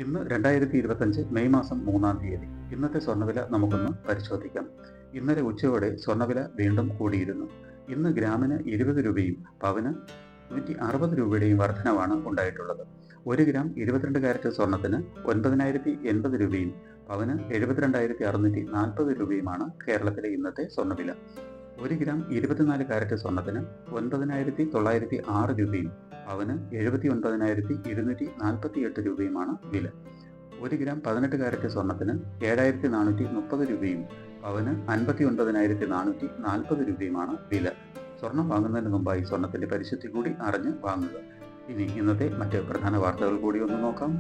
ഇന്ന് 2025 മെയ് മാസം 3-ാം തീയതി. ഇന്നത്തെ സ്വർണ്ണവില നമുക്കൊന്ന് പരിശോധിക്കാം. ഇന്നലെ ഉച്ചയോടെ സ്വർണ്ണവില വീണ്ടും കൂടിയിരുന്നു. ഇന്ന് ഗ്രാമിന് 20 രൂപയും പവന് 160 രൂപയുടെയും വർധനവാണ് ഉണ്ടായിട്ടുള്ളത്. 1 ഗ്രാം 22 കാരറ്റ് സ്വർണത്തിന് 9,080 രൂപയും പവന് 72,640 രൂപയുമാണ് കേരളത്തിലെ ഇന്നത്തെ സ്വർണ്ണവില. 1 ഗ്രാം 24 കാരറ്റ് സ്വർണത്തിന് 9,906 രൂപയും പവന് 79,248 രൂപയുമാണ് വില. 1 ഗ്രാം 18 കാരറ്റ് സ്വർണത്തിന് 7,430 രൂപയും പവന് 59,440 രൂപയുമാണ് വില. സ്വർണം വാങ്ങുന്നതിന് മുമ്പായി സ്വർണത്തിന്റെ പരിശുദ്ധി കൂടി അറിഞ്ഞ് വാങ്ങുക. ഇനി ഇന്നത്തെ മറ്റ് പ്രധാന വാർത്തകൾ കൂടി ഒന്ന് നോക്കാം.